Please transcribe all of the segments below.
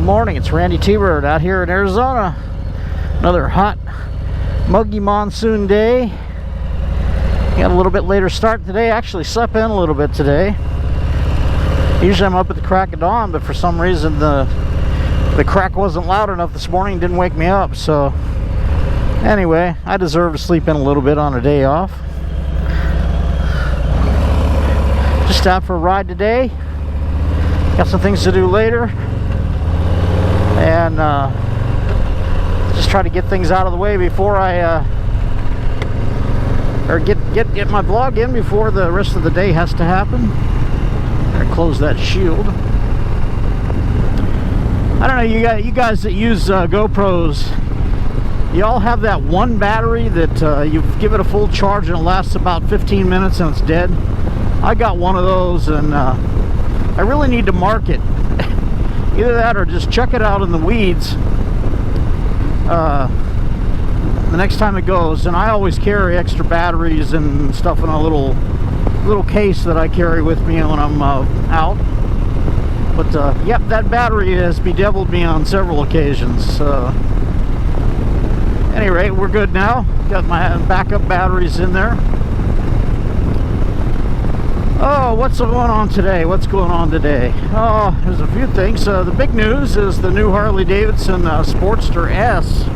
Good morning, it's Randytbird out here in Arizona. Another hot, muggy monsoon day. Got a little bit later start today. Actually slept in a little bit today. Usually I'm up at the crack of dawn, but for some reason the crack wasn't loud enough this morning, didn't wake me up. So anyway, I deserve to sleep in a little bit on a day off. Just out for a ride today. Got some things to do later, and just try to get things out of the way before I or get my vlog in before the rest of the day has to happen. Gotta close that shield. I don't know, you guys that use GoPros, you all have that one battery that you give it a full charge and it lasts about 15 minutes and it's dead. I got one of those, and I really need to mark it. Either that or just chuck it out in the weeds the next time it goes. And I always carry extra batteries and stuff in a little case that I carry with me when I'm out. But yep, that battery has bedeviled me on several occasions. At any rate, we're good now. Got my backup batteries in there. Oh, what's going on today? What's going on today? Oh, there's a few things. The big news is the new Harley Davidson Sportster S.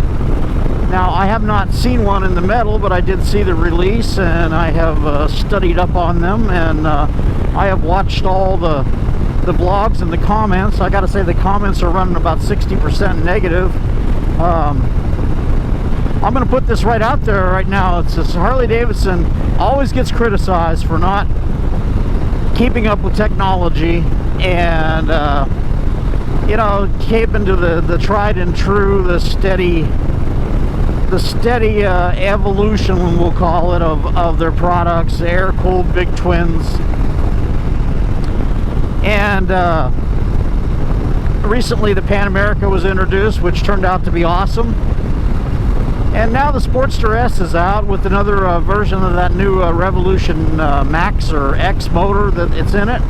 Now, I have not seen one in the metal, but I did see the release, and I have studied up on them, and I have watched all the blogs and the comments. I gotta say, the comments are running about 60% negative. I'm gonna put this right out there right now. It says Harley Davidson always gets criticized for not keeping up with technology and you know, keeping to the tried and true, the steady evolution, we'll call it, of their products, air-cooled big twins. And recently the Pan America was introduced, which turned out to be awesome. And now the Sportster S is out with another version of that new Revolution Max or X motor that it's in it.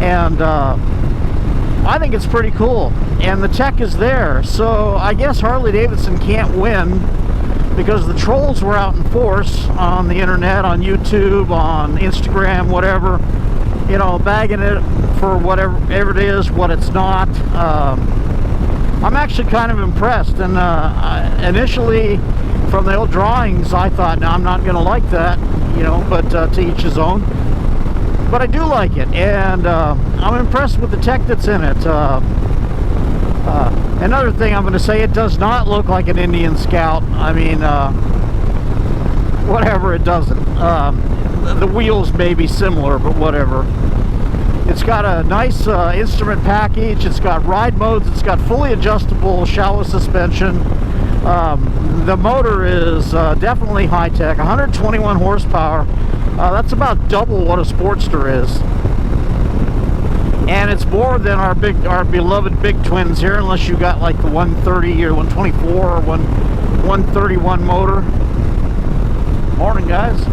And I think it's pretty cool. And the tech is there. So I guess Harley Davidson can't win because the trolls were out in force on the internet, on YouTube, on Instagram, whatever. You know, bagging it for whatever it is, what it's not. I'm actually kind of impressed, and initially from the old drawings I thought, no, I'm not going to like that, you know, but to each his own. But I do like it, and I'm impressed with the tech that's in it. Another thing I'm going to say, it does not look like an Indian Scout. I mean, whatever, it doesn't. The wheels may be similar, but whatever. It's got a nice instrument package. It's got ride modes. It's got fully adjustable shallow suspension. The motor is definitely high-tech. 121 horsepower. That's about double what a Sportster is. And it's more than our beloved big twins here, unless you got like the 130 or 124 or 131 motor. Morning, guys.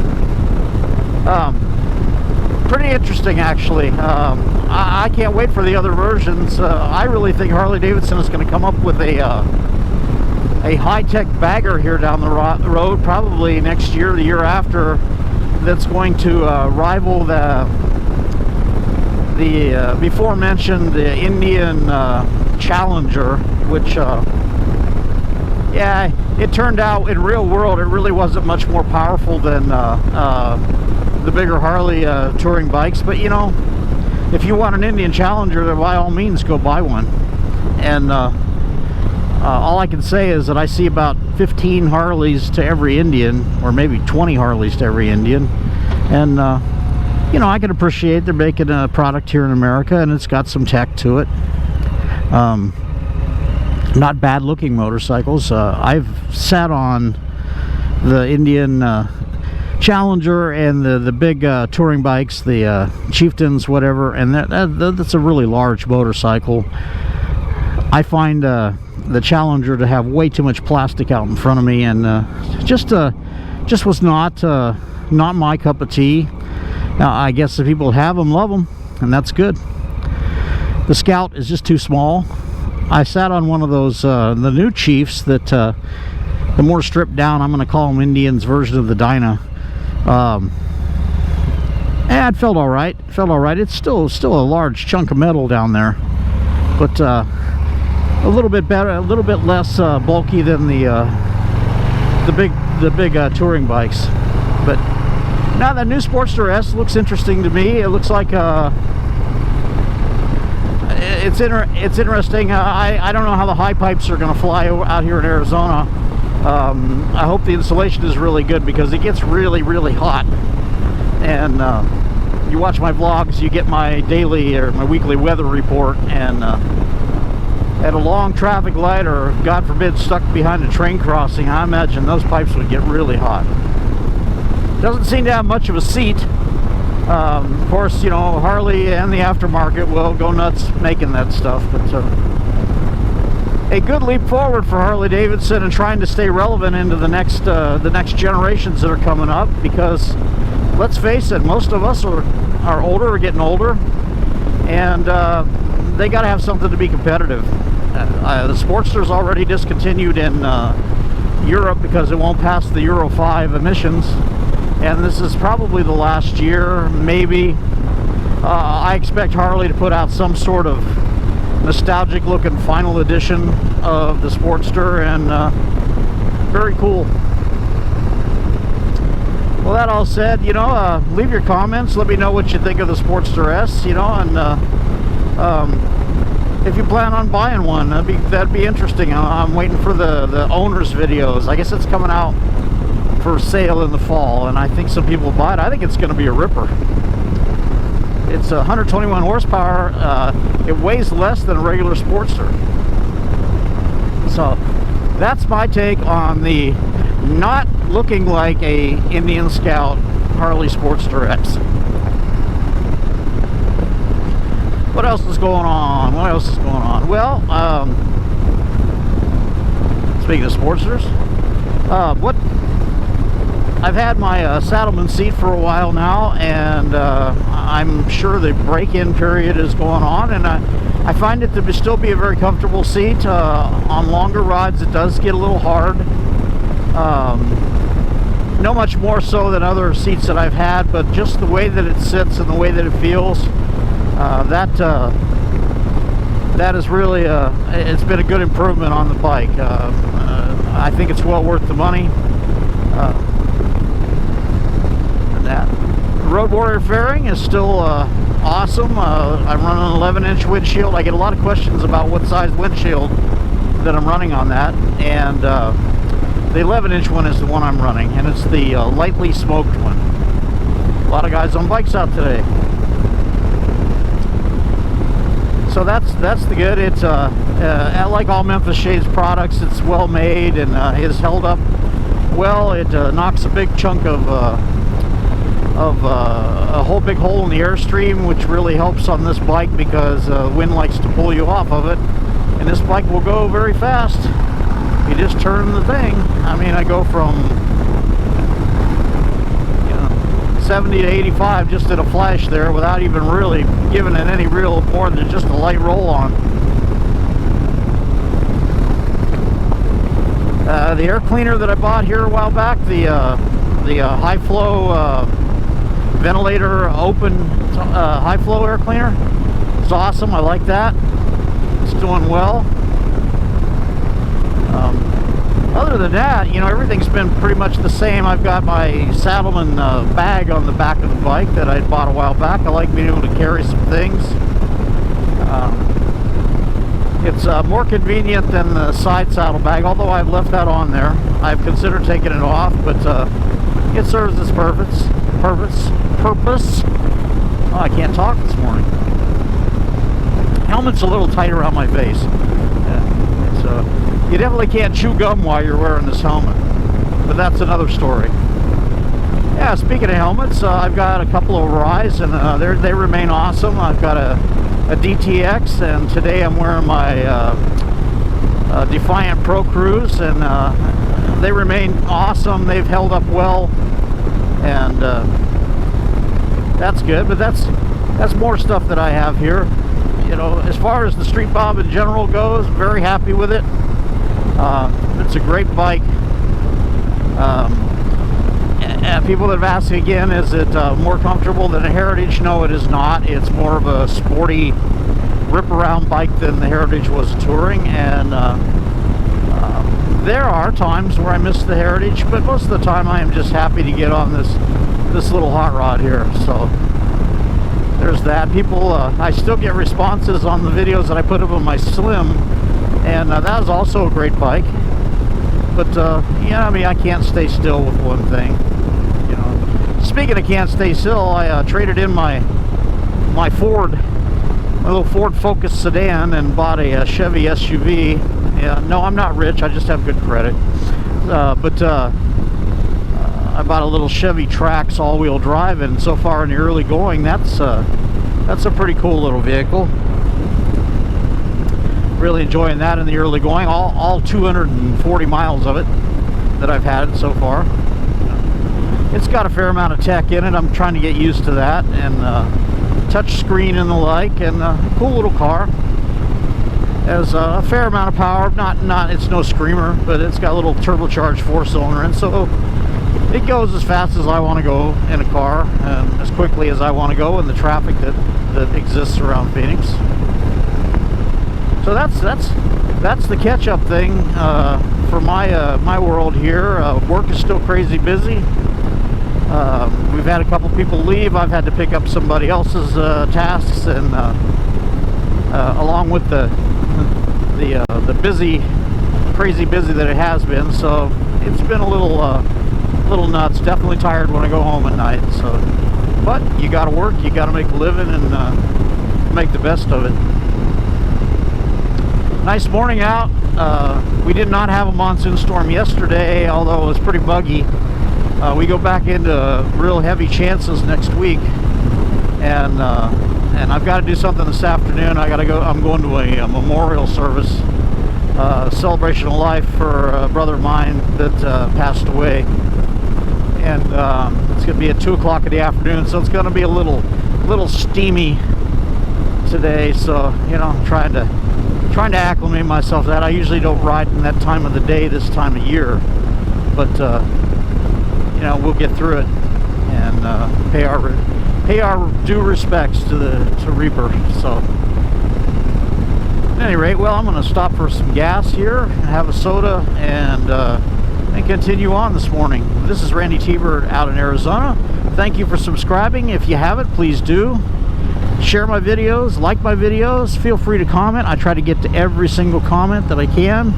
Pretty interesting, actually. I can't wait for the other versions. I really think Harley Davidson is going to come up with a high-tech bagger here down the road, probably next year, the year after, that's going to rival the before mentioned the Indian Challenger, which yeah, it turned out in real world it really wasn't much more powerful than the bigger Harley touring bikes. But you know, if you want an Indian Challenger, then by all means go buy one. And all I can say is that I see about 15 Harleys to every Indian, or maybe 20 Harleys to every Indian. And you know, I can appreciate they're making a product here in America, and it's got some tech to it. Not bad looking motorcycles. I've sat on the Indian Challenger and the big touring bikes, the Chieftains, whatever, and that's a really large motorcycle. I find the Challenger to have way too much plastic out in front of me, and just was not my cup of tea. Now, I guess the people that have them love them, and that's good. The Scout is just too small. I sat on one of those, the new Chiefs that, the more stripped down, I'm going to call them Indians version of the Dyna. And it felt all right. It's still a large chunk of metal down there, but a little bit better, a little bit less bulky than the big touring bikes. But now that new Sportster S looks interesting to me. It looks like it's interesting. I don't know how the high pipes are going to fly out here in Arizona. I hope the insulation is really good, because it gets really hot. And you watch my vlogs, you get my daily or my weekly weather report, and at a long traffic light, or God forbid stuck behind a train crossing, I imagine those pipes would get really hot. Doesn't seem to have much of a seat. Of course, you know, Harley and the aftermarket will go nuts making that stuff, but a good leap forward for Harley Davidson and trying to stay relevant into the next generations that are coming up, because let's face it, most of us are older, or getting older, and they got to have something to be competitive. The Sportster's already discontinued in Europe because it won't pass the Euro 5 emissions, and this is probably the last year, maybe. I expect Harley to put out some sort of nostalgic looking final edition of the Sportster, and very cool. Well, that all said, you know, leave your comments, let me know what you think of the Sportster S, you know, and if you plan on buying one, that'd be interesting. I'm waiting for the owner's videos. I guess it's coming out for sale in the fall, and I think some people will buy it. I think it's going to be a ripper. It's 121 horsepower. It weighs less than a regular Sportster. So that's my take on the not looking like a Indian Scout Harley Sportster X. What else is going on? Well, speaking of Sportsters, I've had my Saddleman seat for a while now, and I'm sure the break-in period is going on, and I find it to still be a very comfortable seat. On longer rides, it does get a little hard. No much more so than other seats that I've had, but just the way that it sits and the way that it feels, that is really it's been a good improvement on the bike. I think it's well worth the money. That Road Warrior fairing is still awesome. I'm running an 11-inch windshield. I get a lot of questions about what size windshield that I'm running on that, and the 11-inch one is the one I'm running, and it's the lightly smoked one. A lot of guys on bikes out today. So that's the good. It's like all Memphis Shades products, it's well made, and it's held up well. It knocks a big chunk of a whole big hole in the airstream, which really helps on this bike, because wind likes to pull you off of it, and this bike will go very fast. You just turn the thing. I mean, I go from 70 to 85 just in a flash there, without even really giving it any real more than just a light roll on. The air cleaner that I bought here a while back, the high flow ventilator open high flow air cleaner, it's awesome. I like that. It's doing well. Other than that, you know, everything's been pretty much the same. I've got my Saddleman bag on the back of the bike that I bought a while back. I like being able to carry some things. It's more convenient than the side saddle bag, although I've left that on there. I've considered taking it off, but it serves its purpose. Oh, I can't talk this morning. Helmet's a little tight around my face. You definitely can't chew gum while you're wearing this helmet, but that's another story. Yeah, speaking of helmets, I've got a couple of Rise, and they remain awesome. I've got a DTX, and today I'm wearing my Defiant Pro Cruise, and they remain awesome. They've held up well, and that's good. But that's more stuff that I have here. you know, as far as the Street Bob in general goes, very happy with it. It's a great bike. And people that have asked again, is it more comfortable than a Heritage? No, it is not. It's more of a sporty rip-around bike than the Heritage was touring, and there are times where I miss the Heritage, but most of the time I am just happy to get on this little hot rod here. So there's that. People, I still get responses on the videos that I put up on my Slim, and that is also a great bike. But yeah, I mean, I can't stay still with one thing. You know, speaking of can't stay still, I traded in my Ford, my little Ford Focus sedan, and bought a Chevy SUV. Yeah, no, I'm not rich. I just have good credit. But I bought a little Chevy Trax all-wheel drive, and so far in the early going, that's a pretty cool little vehicle. Really enjoying that in the early going. All 240 miles of it that I've had so far. It's got a fair amount of tech in it. I'm trying to get used to that, and touch screen and the like, and cool little car. Has a fair amount of power. Not it's no screamer, but it's got a little turbocharged 4-cylinder, and so it goes as fast as I want to go in a car, and as quickly as I want to go in the traffic that exists around Phoenix. So that's the catch-up thing for my world here. Work is still crazy busy. We've had a couple people leave. I've had to pick up somebody else's tasks, and along with the busy, crazy busy that it has been. So it's been a little nuts. Definitely tired when I go home at night. So, but you got to work. You got to make a living and make the best of it. Nice morning out. We did not have a monsoon storm yesterday, although it was pretty buggy. We go back into real heavy chances next week, and I've got to do something this afternoon. I got to go. I'm going to a memorial service, celebration of life for a brother of mine that passed away, and it's going to be at 2 o'clock in the afternoon. So it's going to be a little steamy today. So, you know, I'm trying to acclimate myself to that. I usually don't ride in that time of the day this time of year, but you know, we'll get through it and pay our due respects to Reaper. So at any rate, well, I'm going to stop for some gas here, have a soda, and continue on this morning. This is Randytbird out in Arizona. Thank you for subscribing. If you haven't, please do. Share my videos, like my videos, feel free to comment. I try to get to every single comment that I can.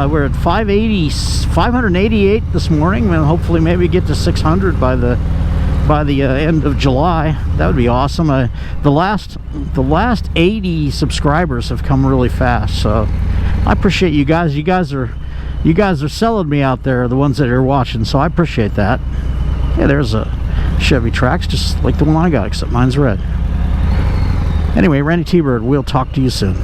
We're at 588 this morning, and hopefully maybe get to 600 by the end of July. That would be awesome. The last 80 subscribers have come really fast, so I appreciate you guys. You guys are selling me out there, the ones that are watching, so I appreciate that. Yeah, there's a Chevy Trax, just like the one I got, except mine's red. Anyway, Randytbird, we'll talk to you soon.